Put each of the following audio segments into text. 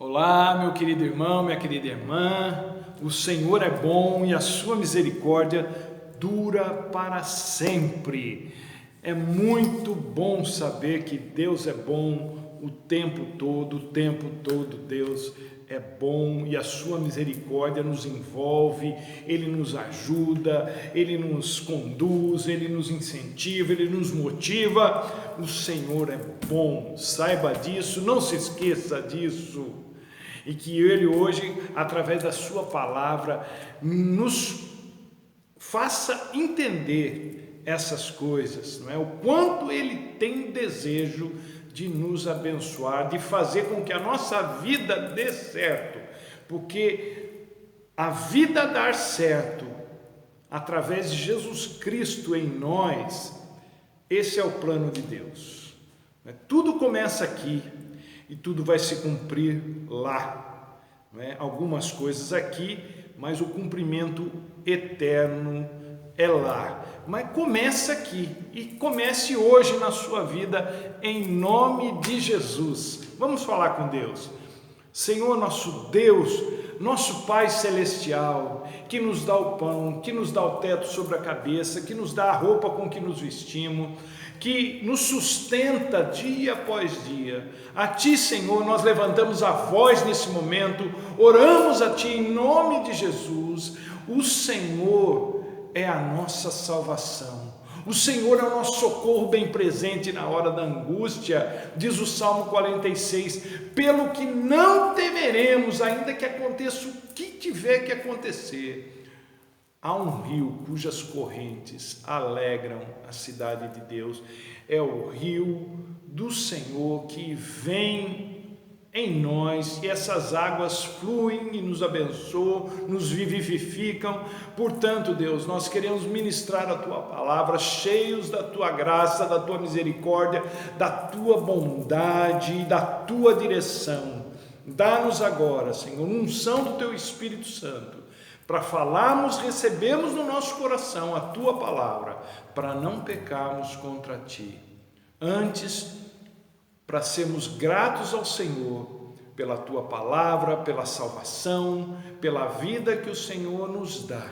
Olá, meu querido irmão, minha querida irmã, o Senhor é bom e a sua misericórdia dura para sempre. É muito bom saber que Deus é bom o tempo todo Deus é bom e a sua misericórdia nos envolve, Ele nos ajuda, Ele nos conduz, Ele nos incentiva, Ele nos motiva. O Senhor é bom, saiba disso, não se esqueça disso. E que Ele hoje, através da sua palavra, nos faça entender essas coisas, não é? O quanto Ele tem desejo de nos abençoar, de fazer com que a nossa vida dê certo, porque a vida dar certo, através de Jesus Cristo em nós, esse é o plano de Deus. Tudo começa aqui e tudo vai se cumprir lá, não é? Algumas coisas aqui, mas o cumprimento eterno é lá. Mas começa aqui e comece hoje na sua vida, em nome de Jesus. Vamos falar com Deus. Senhor, nosso Deus, nosso Pai Celestial, que nos dá o pão, que nos dá o teto sobre a cabeça, que nos dá a roupa com que nos vestimos, que nos sustenta dia após dia. A Ti, Senhor, nós levantamos a voz nesse momento, oramos a Ti em nome de Jesus. O Senhor é a nossa salvação. O Senhor é o nosso socorro bem presente na hora da angústia, diz o Salmo 46, pelo que não temeremos, ainda que aconteça o que tiver que acontecer. Há um rio cujas correntes alegram a cidade de Deus, é o rio do Senhor que vem em nós, e essas águas fluem e nos abençoam, nos vivificam. Portanto, Deus, nós queremos ministrar a Tua palavra, cheios da Tua graça, da Tua misericórdia, da Tua bondade e da Tua direção. Dá-nos agora, Senhor, unção do Teu Espírito Santo, para falarmos, recebermos no nosso coração a Tua palavra, para não pecarmos contra Ti. Antes, para sermos gratos ao Senhor pela Tua palavra, pela salvação, pela vida que o Senhor nos dá.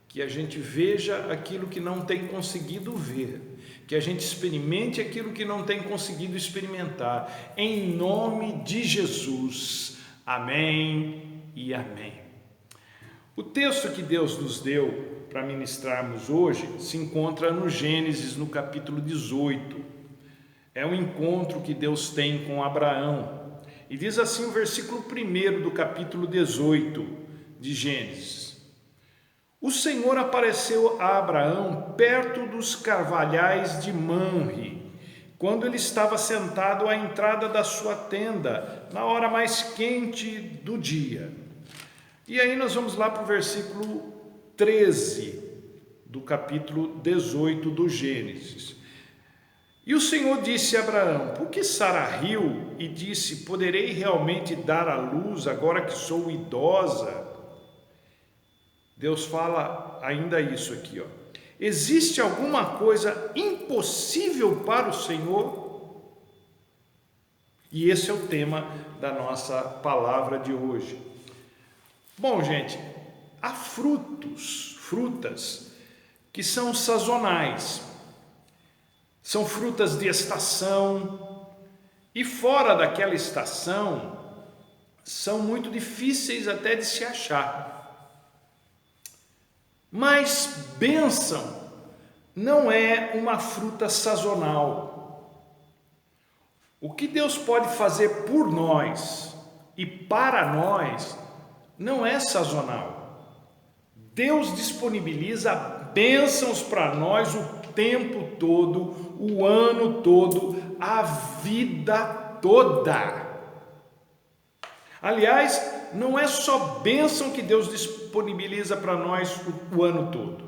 Que a gente veja aquilo que não tem conseguido ver, que a gente experimente aquilo que não tem conseguido experimentar, em nome de Jesus. Amém e amém. O texto que Deus nos deu para ministrarmos hoje se encontra no Gênesis, no capítulo 18. É um encontro que Deus tem com Abraão. E diz assim o versículo 1 do capítulo 18 de Gênesis. O Senhor apareceu a Abraão perto dos carvalhais de Mamre, quando ele estava sentado à entrada da sua tenda, na hora mais quente do dia. E aí nós vamos lá para o versículo 13 do capítulo 18 do Gênesis. E o Senhor disse a Abraão: por que Sara riu e disse: poderei realmente dar à luz agora que sou idosa? Deus fala ainda isso aqui, ó. Existe alguma coisa impossível para o Senhor? E esse é o tema da nossa palavra de hoje. Bom, gente, há frutas que são sazonais. São frutas de estação, e fora daquela estação, são muito difíceis até de se achar. Mas bênção não é uma fruta sazonal. O que Deus pode fazer por nós e para nós não é sazonal. Deus disponibiliza bênçãos para nós o tempo todo, o ano todo, a vida toda. Aliás, não é só bênção que Deus disponibiliza para nós o ano todo.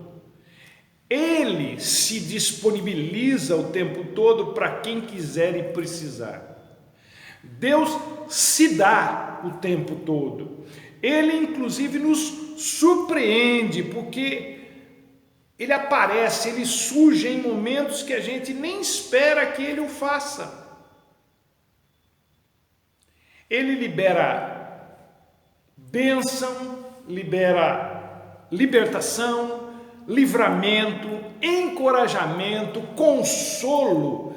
Ele se disponibiliza o tempo todo para quem quiser e precisar. Deus se dá o tempo todo. Ele inclusive nos surpreende, porque Ele aparece, Ele surge em momentos que a gente nem espera que Ele o faça. Ele libera Bênção libera libertação, livramento, encorajamento, consolo.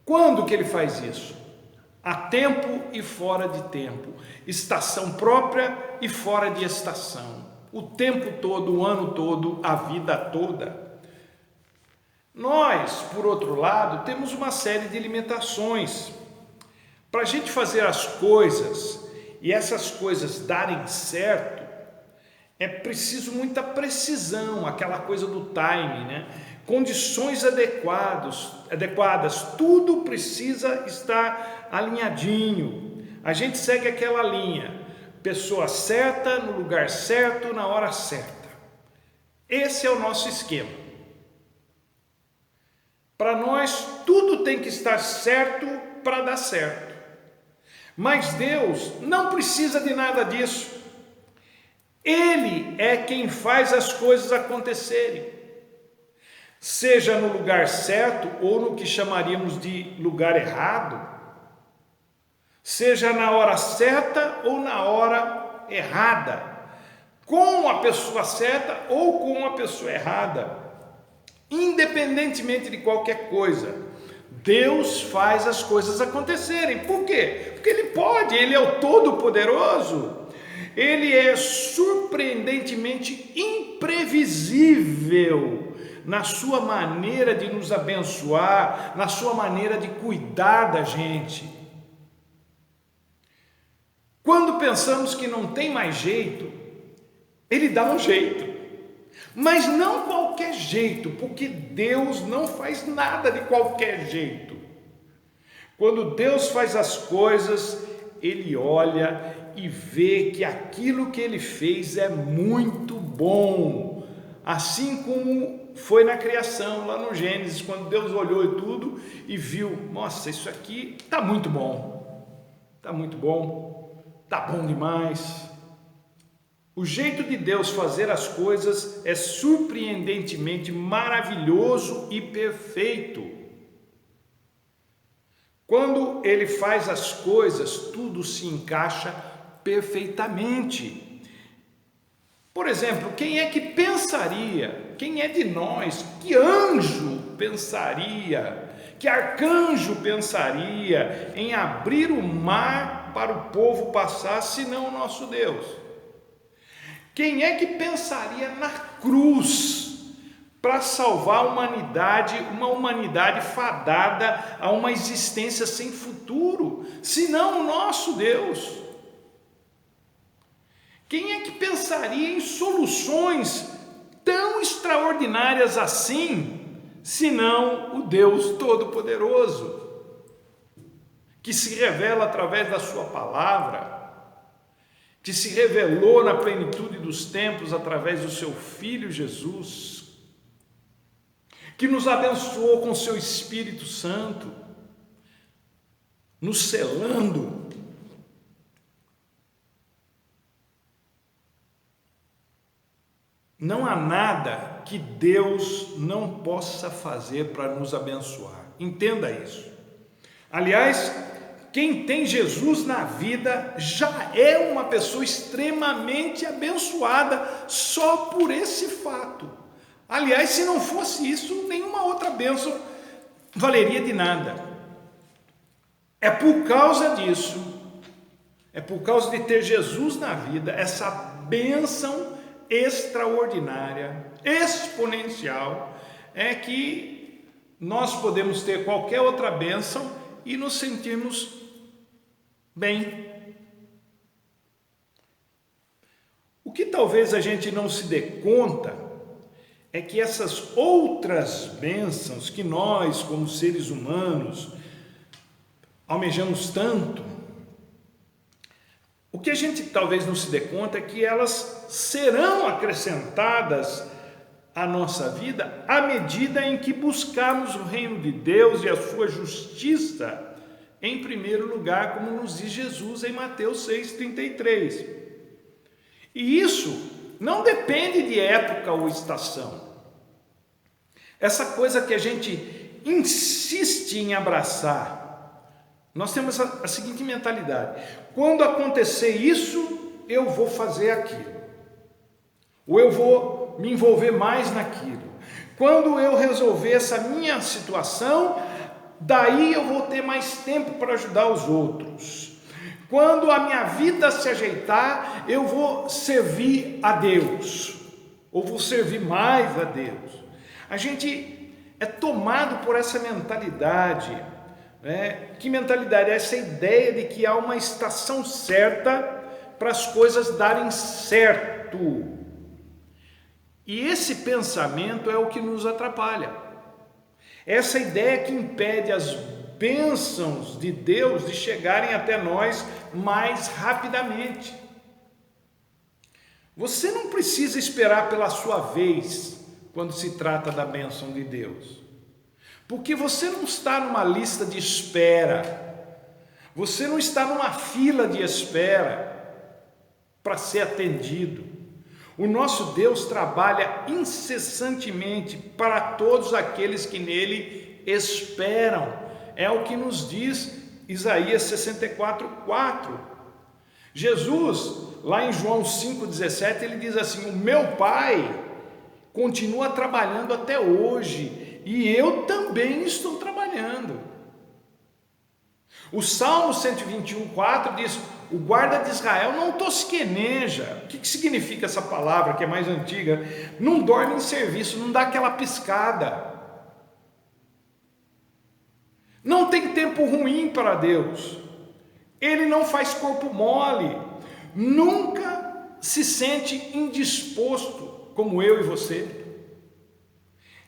Quando que ele faz isso? A tempo e fora de tempo, estação própria e fora de estação, o tempo todo, o ano todo, a vida toda. Nós, por outro lado, temos uma série de limitações. Para a gente fazer as coisas e essas coisas darem certo, é preciso muita precisão, aquela coisa do timing, né? Condições adequadas, tudo precisa estar alinhadinho. A gente segue aquela linha, pessoa certa, no lugar certo, na hora certa. Esse é o nosso esquema. Para nós, tudo tem que estar certo para dar certo. Mas Deus não precisa de nada disso. Ele é quem faz as coisas acontecerem. Seja no lugar certo ou no que chamaríamos de lugar errado, seja na hora certa ou na hora errada, com a pessoa certa ou com a pessoa errada, independentemente de qualquer coisa, Deus faz as coisas acontecerem. Por quê? Porque Ele pode, Ele é o Todo-Poderoso. Ele é surpreendentemente imprevisível na sua maneira de nos abençoar, na sua maneira de cuidar da gente. Quando pensamos que não tem mais jeito, Ele dá um jeito, mas não qualquer jeito, porque Deus não faz nada de qualquer jeito. Quando Deus faz as coisas, Ele olha e vê que aquilo que Ele fez é muito bom, assim como foi na criação, lá no Gênesis, quando Deus olhou e tudo e viu, nossa, isso aqui está muito bom, está bom demais. O jeito de Deus fazer as coisas é surpreendentemente maravilhoso e perfeito. Quando Ele faz as coisas, tudo se encaixa perfeitamente. Por exemplo, quem é que pensaria, quem é de nós, que anjo pensaria, que arcanjo pensaria em abrir o mar para o povo passar, senão o nosso Deus? Quem é que pensaria na cruz para salvar a humanidade, uma humanidade fadada a uma existência sem futuro, senão o nosso Deus? Quem é que pensaria em soluções tão extraordinárias assim, senão o Deus Todo-Poderoso, que se revela através da sua palavra, que se revelou na plenitude dos tempos através do seu Filho Jesus, que nos abençoou com seu Espírito Santo, nos selando. Não há nada que Deus não possa fazer para nos abençoar. Entenda isso. Aliás, quem tem Jesus na vida já é uma pessoa extremamente abençoada só por esse fato. Aliás, se não fosse isso, nenhuma outra bênção valeria de nada. É por causa disso, é por causa de ter Jesus na vida, essa bênção extraordinária, exponencial, é que nós podemos ter qualquer outra bênção e nos sentirmos bem. O que talvez a gente não se dê conta é que essas outras bênçãos que nós, como seres humanos, almejamos tanto, o que a gente talvez não se dê conta é que elas serão acrescentadas à nossa vida à medida em que buscarmos o reino de Deus e a sua justiça em primeiro lugar, como nos diz Jesus em Mateus 6,33. E isso não depende de época ou estação. Essa coisa que a gente insiste em abraçar, nós temos a seguinte mentalidade: quando acontecer isso, eu vou fazer aquilo, ou eu vou me envolver mais naquilo. Quando eu resolver essa minha situação, daí eu vou ter mais tempo para ajudar os outros. Quando a minha vida se ajeitar, eu vou servir a Deus, ou vou servir mais a Deus. A gente é tomado por essa mentalidade, né? Que mentalidade? Essa ideia de que há uma estação certa para as coisas darem certo. E esse pensamento é o que nos atrapalha. Essa ideia que impede as bênçãos de Deus de chegarem até nós mais rapidamente. Você não precisa esperar pela sua vez quando se trata da bênção de Deus, porque você não está numa lista de espera, você não está numa fila de espera para ser atendido. O nosso Deus trabalha incessantemente para todos aqueles que nele esperam. É o que nos diz Isaías 64:4. Jesus, lá em João 5,17, ele diz assim: o meu Pai continua trabalhando até hoje e eu também estou trabalhando. O Salmo 121:4 diz: o guarda de Israel não tosqueneja. O que significa essa palavra que é mais antiga? Não dorme em serviço, não dá aquela piscada. Não tem tempo ruim para Deus. Ele não faz corpo mole. Nunca se sente indisposto como eu e você.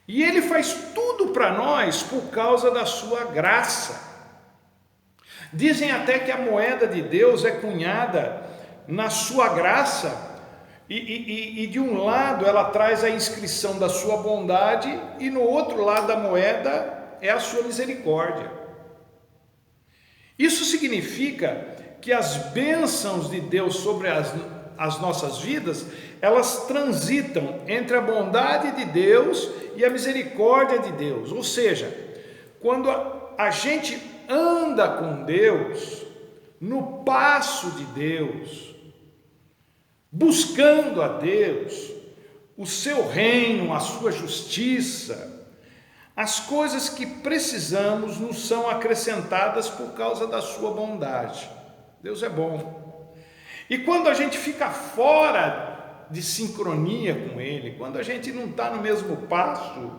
E Ele faz tudo para nós por causa da sua graça. Dizem até que a moeda de Deus é cunhada na sua graça, e de um lado ela traz a inscrição da sua bondade, e no outro lado da moeda é a sua misericórdia. Isso significa que as bênçãos de Deus sobre as nossas vidas, elas transitam entre a bondade de Deus e a misericórdia de Deus. Ou seja, quando a gente anda com Deus, no passo de Deus, buscando a Deus, o seu reino, a sua justiça, as coisas que precisamos nos são acrescentadas por causa da sua bondade. Deus é bom. E quando a gente fica fora de sincronia com Ele, quando a gente não está no mesmo passo,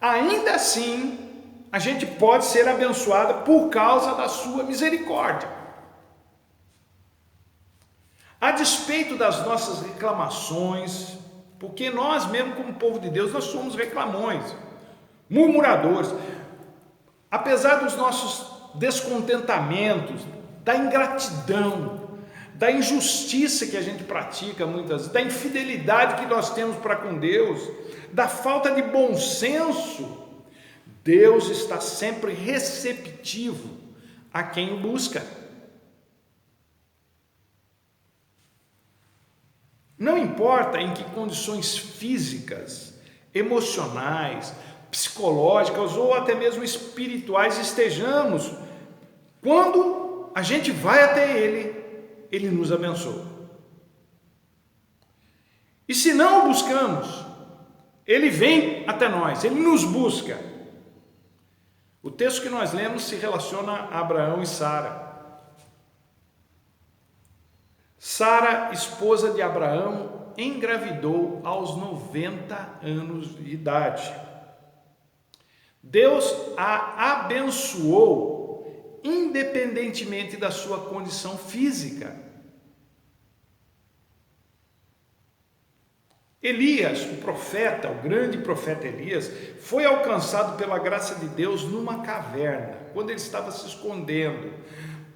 ainda assim a gente pode ser abençoado por causa da sua misericórdia. A despeito das nossas reclamações, porque nós mesmo como povo de Deus, nós somos reclamões, murmuradores, apesar dos nossos descontentamentos, da ingratidão, da injustiça que a gente pratica muitas vezes, da infidelidade que nós temos para com Deus, da falta de bom senso, Deus está sempre receptivo a quem o busca. Não importa em que condições físicas, emocionais, psicológicas ou até mesmo espirituais estejamos, quando a gente vai até Ele, Ele nos abençoa. E se não o buscamos, Ele vem até nós, Ele nos busca. O texto que nós lemos se relaciona a Abraão e Sara. Sara, esposa de Abraão, engravidou aos 90 anos de idade. Deus a abençoou, independentemente da sua condição física. Elias, o profeta, o grande profeta Elias, foi alcançado pela graça de Deus numa caverna, quando ele estava se escondendo,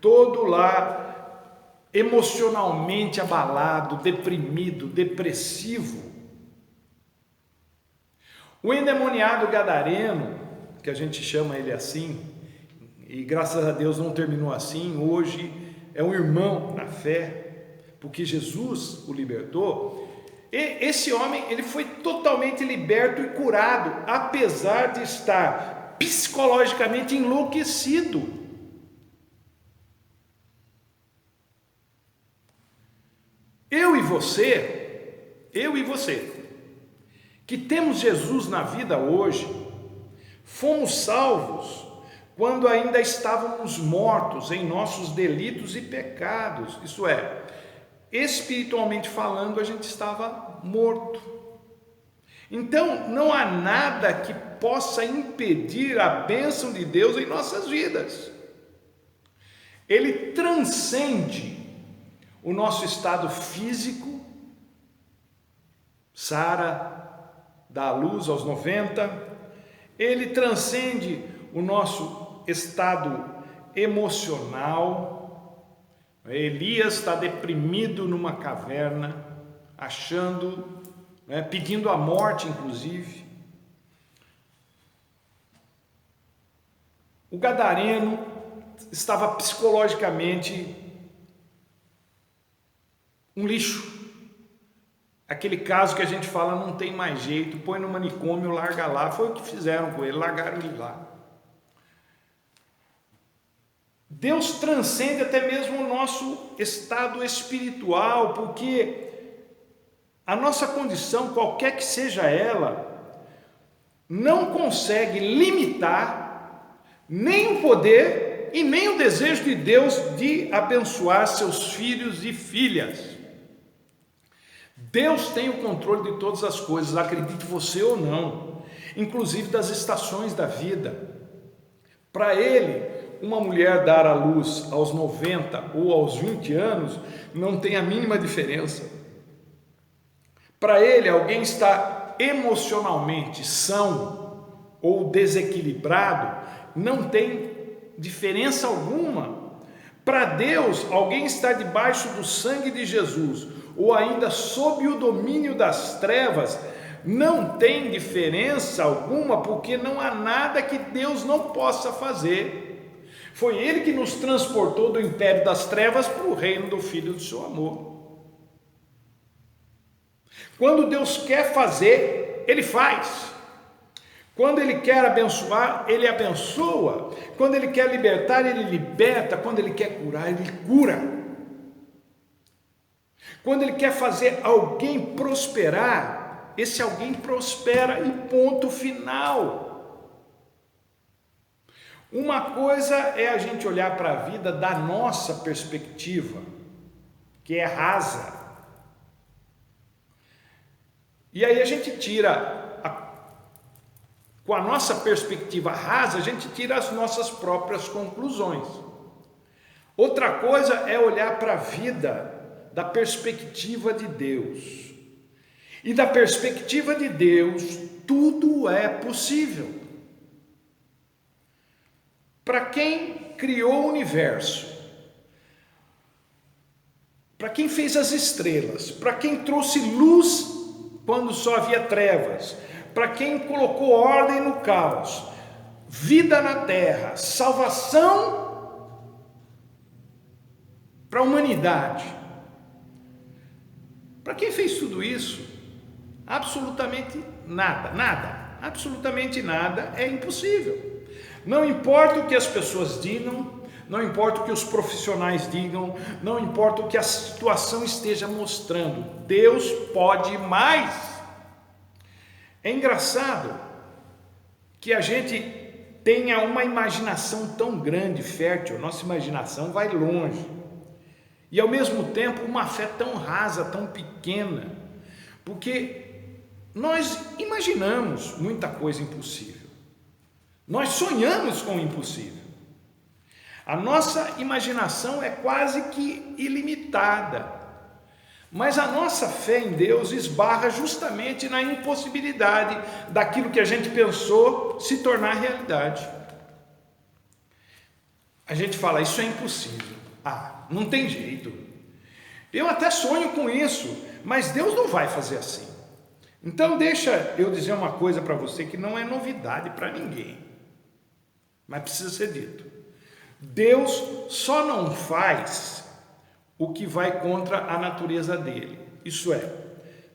todo lá emocionalmente abalado, deprimido, depressivo. O endemoniado gadareno, que a gente chama ele assim, e graças a Deus não terminou assim, hoje é um irmão na fé, porque Jesus o libertou. E esse homem, ele foi totalmente liberto e curado, apesar de estar psicologicamente enlouquecido. eu e você, que temos Jesus na vida hoje, fomos salvos quando ainda estávamos mortos em nossos delitos e pecados, isso é, espiritualmente falando, a gente estava morto. Então, não há nada que possa impedir a bênção de Deus em nossas vidas. Ele transcende o nosso estado físico. Sara dá à luz aos 90. Ele transcende o nosso estado emocional. Elias está deprimido numa caverna, achando, pedindo a morte, inclusive. O gadareno estava psicologicamente um lixo. Aquele caso que a gente fala, não tem mais jeito, põe no manicômio, larga lá. Foi o que fizeram com ele, largaram ele lá. Deus transcende até mesmo o nosso estado espiritual, porque a nossa condição, qualquer que seja ela, não consegue limitar nem o poder e nem o desejo de Deus de abençoar seus filhos e filhas. Deus tem o controle de todas as coisas, acredite você ou não, inclusive das estações da vida. Para Ele, uma mulher dar à luz aos 90 ou aos 20 anos não tem a mínima diferença. Para Ele, alguém está emocionalmente são ou desequilibrado não tem diferença alguma. Para Deus, alguém está debaixo do sangue de Jesus ou ainda sob o domínio das trevas, não tem diferença alguma, porque não há nada que Deus não possa fazer. Foi Ele que nos transportou do império das trevas para o reino do Filho do seu amor. Quando Deus quer fazer, Ele faz. Quando Ele quer abençoar, Ele abençoa. Quando Ele quer libertar, Ele liberta. Quando Ele quer curar, Ele cura. Quando Ele quer fazer alguém prosperar, esse alguém prospera e ponto final. Uma coisa é a gente olhar para a vida da nossa perspectiva, que é rasa. E aí a gente com a nossa perspectiva rasa, a gente tira as nossas próprias conclusões. Outra coisa é olhar para a vida da perspectiva de Deus. E da perspectiva de Deus, tudo é possível. Para quem criou o universo, para quem fez as estrelas, para quem trouxe luz quando só havia trevas, para quem colocou ordem no caos, vida na terra, salvação para a humanidade. Para quem fez tudo isso, absolutamente nada, absolutamente nada é impossível. Não importa o que as pessoas digam, não importa o que os profissionais digam, não importa o que a situação esteja mostrando, Deus pode mais. É engraçado que a gente tenha uma imaginação tão grande, fértil, nossa imaginação vai longe, e ao mesmo tempo uma fé tão rasa, tão pequena, porque nós imaginamos muita coisa impossível, nós sonhamos com o impossível, a nossa imaginação é quase que ilimitada, mas a nossa fé em Deus esbarra justamente na impossibilidade daquilo que a gente pensou se tornar realidade. A gente fala, isso é impossível, não tem jeito, eu até sonho com isso, mas Deus não vai fazer assim. Então deixa eu dizer uma coisa para você que não é novidade para ninguém, mas precisa ser dito. Deus só não faz o que vai contra a natureza dele. Isso é,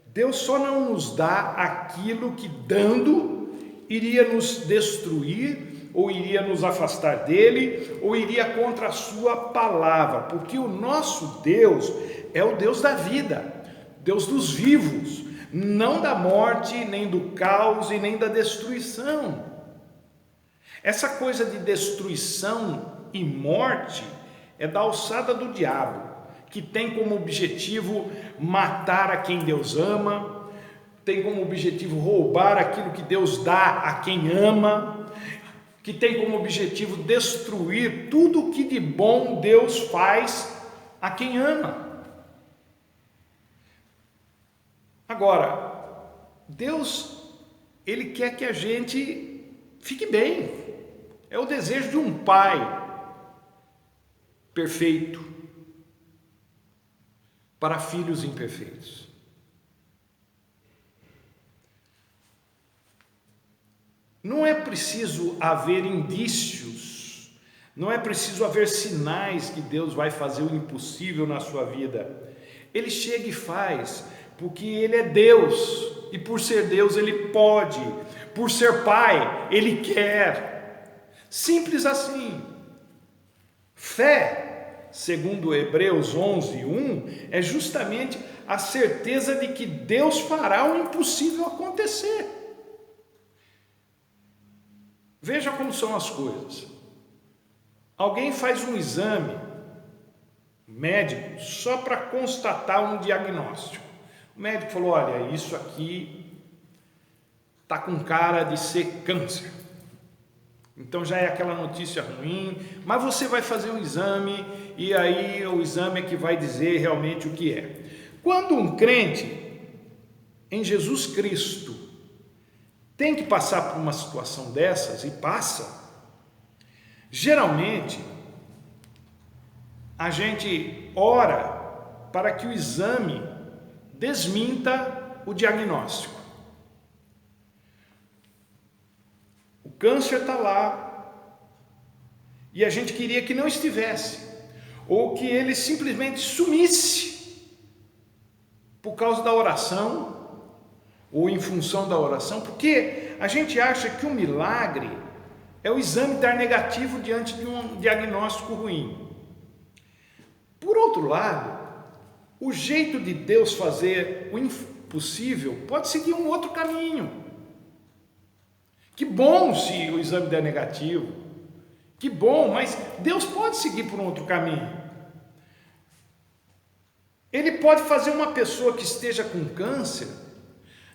Deus só não nos dá aquilo que dando iria nos destruir, ou iria nos afastar dele, ou iria contra a sua palavra, porque o nosso Deus é o Deus da vida. Deus dos vivos, não da morte, nem do caos e nem da destruição. Essa coisa de destruição e morte é da alçada do diabo, que tem como objetivo matar a quem Deus ama, tem como objetivo roubar aquilo que Deus dá a quem ama, que tem como objetivo destruir tudo o que de bom Deus faz a quem ama. Agora, Deus, Ele quer que a gente fique bem. É o desejo de um pai perfeito para filhos imperfeitos. Não é preciso haver indícios, não é preciso haver sinais que Deus vai fazer o impossível na sua vida. Ele chega e faz, porque Ele é Deus, e por ser Deus Ele pode, por ser Pai Ele quer, simples assim. Fé, segundo Hebreus 11:1, é justamente a certeza de que Deus fará o impossível acontecer. Veja como são as coisas. Alguém faz um exame médico só para constatar um diagnóstico. O médico falou: olha, isso aqui está com cara de ser câncer. Então já é aquela notícia ruim, mas você vai fazer um exame e aí o exame é que vai dizer realmente o que é. Quando um crente em Jesus Cristo tem que passar por uma situação dessas, e passa, geralmente a gente ora para que o exame desminta o diagnóstico. O câncer está lá e a gente queria que não estivesse, ou que ele simplesmente sumisse por causa da oração, ou em função da oração, porque a gente acha que o milagre é o exame dar negativo diante de um diagnóstico ruim. Por outro lado, o jeito de Deus fazer o impossível pode seguir um outro caminho. Que bom se o exame der negativo, que bom, mas Deus pode seguir por um outro caminho. Ele pode fazer uma pessoa que esteja com câncer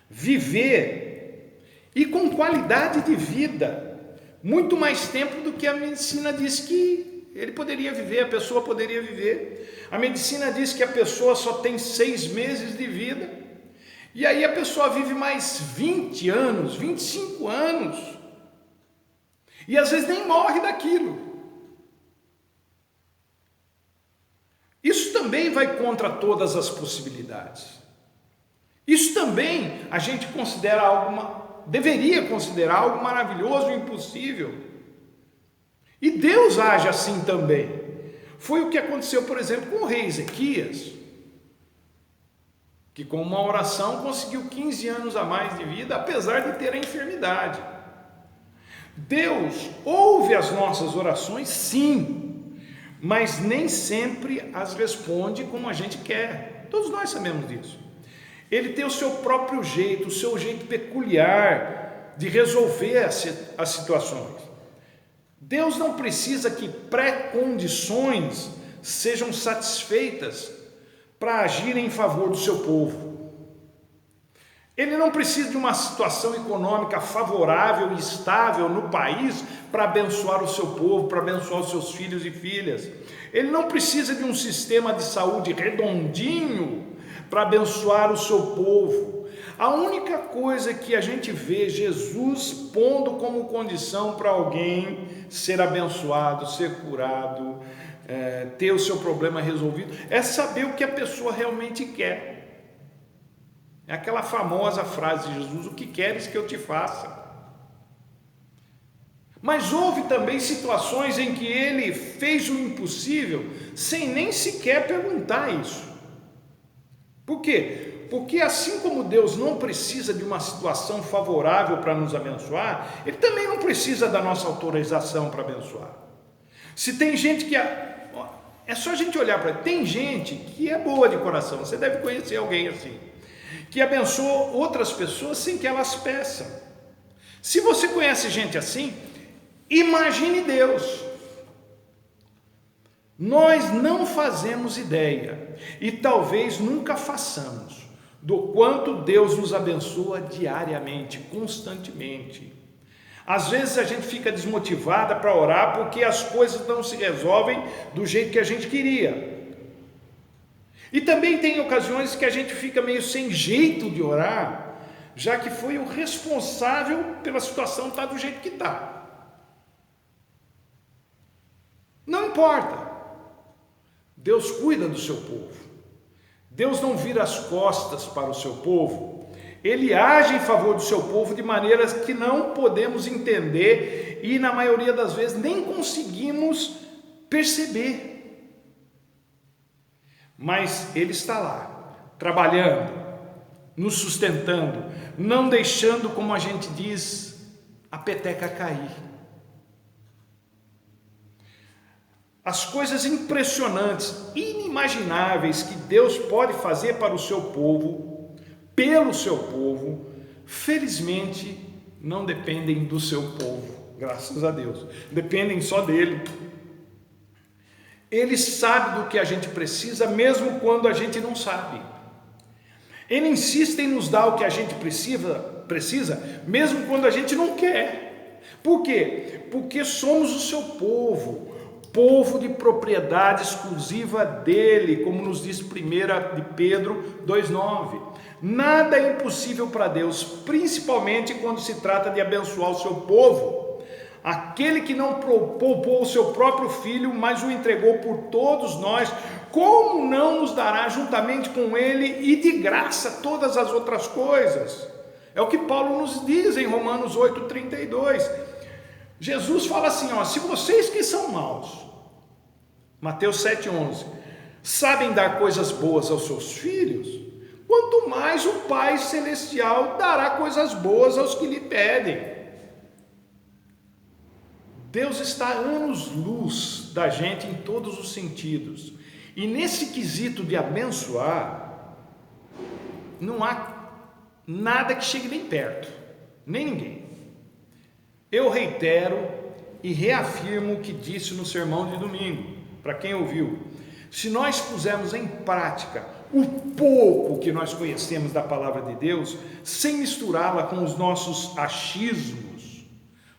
viver, e com qualidade de vida, muito mais tempo do que a medicina diz que ele poderia viver, a pessoa poderia viver. A medicina diz que a pessoa só tem 6 meses de vida, e aí a pessoa vive mais 20 anos, 25 anos, e às vezes nem morre daquilo. Isso também vai contra todas as possibilidades. Isso também a gente considera deveria considerar algo maravilhoso e impossível. E Deus age assim também. Foi o que aconteceu, por exemplo, com o rei Ezequias, que com uma oração conseguiu 15 anos a mais de vida, apesar de ter a enfermidade. Deus ouve as nossas orações, sim, mas nem sempre as responde como a gente quer. Todos nós sabemos disso. Ele tem o seu próprio jeito, o seu jeito peculiar de resolver as situações. Deus não precisa que pré-condições sejam satisfeitas para agir em favor do seu povo. Ele não precisa de uma situação econômica favorável e estável no país para abençoar o seu povo, para abençoar os seus filhos e filhas. Ele não precisa de um sistema de saúde redondinho para abençoar o seu povo. A única coisa que a gente vê Jesus pondo como condição para alguém ser abençoado, ser curado, ter o seu problema resolvido, é saber o que a pessoa realmente quer. É aquela famosa frase de Jesus: o que queres que eu te faça? Mas houve também situações em que ele fez o impossível sem nem sequer perguntar isso. Por quê? Porque assim como Deus não precisa de uma situação favorável para nos abençoar, Ele também não precisa da nossa autorização para abençoar. Se tem gente que É só a gente olhar para... Tem gente que é boa de coração, você deve conhecer alguém assim, que abençoa outras pessoas sem que elas peçam. Se você conhece gente assim, imagine Deus. Nós não fazemos ideia, e talvez nunca façamos, do quanto Deus nos abençoa diariamente, constantemente. Às vezes a gente fica desmotivada para orar porque as coisas não se resolvem do jeito que a gente queria. E também tem ocasiões que a gente fica meio sem jeito de orar, já que foi o responsável pela situação estar do jeito que está. Não importa. Deus cuida do seu povo. Deus não vira as costas para o seu povo. Ele age em favor do seu povo de maneiras que não podemos entender e, na maioria das vezes, nem conseguimos perceber. Mas Ele está lá, trabalhando, nos sustentando, não deixando, como a gente diz, a peteca cair. As coisas impressionantes, inimagináveis que Deus pode fazer para o seu povo, pelo seu povo, felizmente não dependem do seu povo, graças a Deus, dependem só dele. Ele sabe do que a gente precisa, mesmo quando a gente não sabe. Ele insiste em nos dar o que a gente precisa, mesmo quando a gente não quer. Por quê? Porque somos o seu povo, povo de propriedade exclusiva dele, como nos diz 1 de Pedro 2,9. Nada é impossível para Deus, principalmente quando se trata de abençoar o seu povo. Aquele que não poupou o seu próprio filho, mas o entregou por todos nós, como não nos dará juntamente com ele e de graça todas as outras coisas? É o que Paulo nos diz em Romanos 8,32. Jesus fala assim, se vocês que são maus, Mateus 7,11, sabem dar coisas boas aos seus filhos, quanto mais o Pai Celestial dará coisas boas aos que lhe pedem. Deus está a anos-luz da gente em todos os sentidos, e nesse quesito de abençoar, não há nada que chegue nem perto, nem ninguém. Eu reitero e reafirmo o que disse no sermão de domingo, para quem ouviu: se nós pusermos em prática o pouco que nós conhecemos da palavra de Deus, sem misturá-la com os nossos achismos,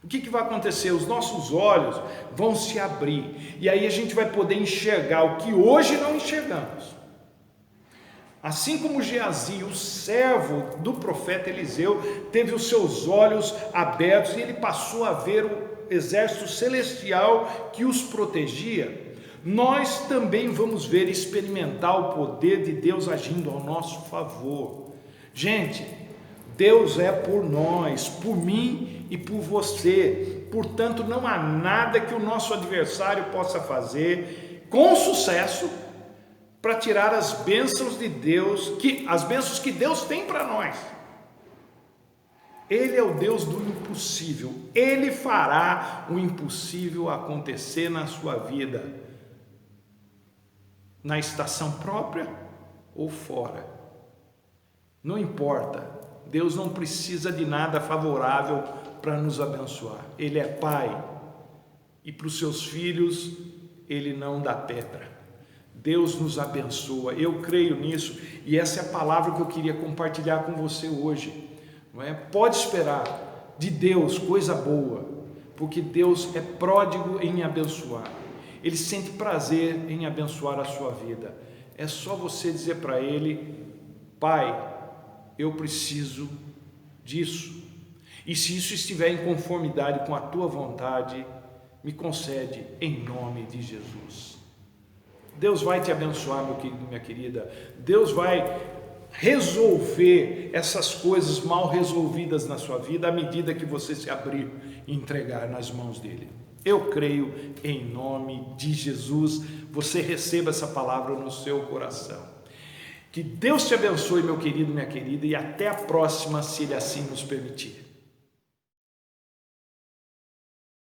o que vai acontecer? Os nossos olhos vão se abrir, e aí a gente vai poder enxergar o que hoje não enxergamos. Assim como Geazi, o servo do profeta Eliseu, teve os seus olhos abertos e ele passou a ver o exército celestial que os protegia, nós também vamos ver e experimentar o poder de Deus agindo ao nosso favor. Gente, Deus é por nós, por mim e por você, portanto não há nada que o nosso adversário possa fazer com sucesso para tirar as bênçãos de Deus, as bênçãos que Deus tem para nós. Ele é o Deus do impossível, Ele fará o impossível acontecer na sua vida, na estação própria ou fora, não importa. Deus não precisa de nada favorável para nos abençoar. Ele é Pai, e para os seus filhos Ele não dá pedra. Deus nos abençoa, eu creio nisso, e essa é a palavra que eu queria compartilhar com você hoje, não é? Pode esperar de Deus coisa boa, porque Deus é pródigo em abençoar, Ele sente prazer em abençoar a sua vida. É só você dizer para Ele: Pai, eu preciso disso, e se isso estiver em conformidade com a Tua vontade, me concede em nome de Jesus. Deus vai te abençoar, meu querido, minha querida. Deus vai resolver essas coisas mal resolvidas na sua vida à medida que você se abrir e entregar nas mãos dele. Eu creio em nome de Jesus. Você receba essa palavra no seu coração. Que Deus te abençoe, meu querido, minha querida, e até a próxima, se Ele assim nos permitir.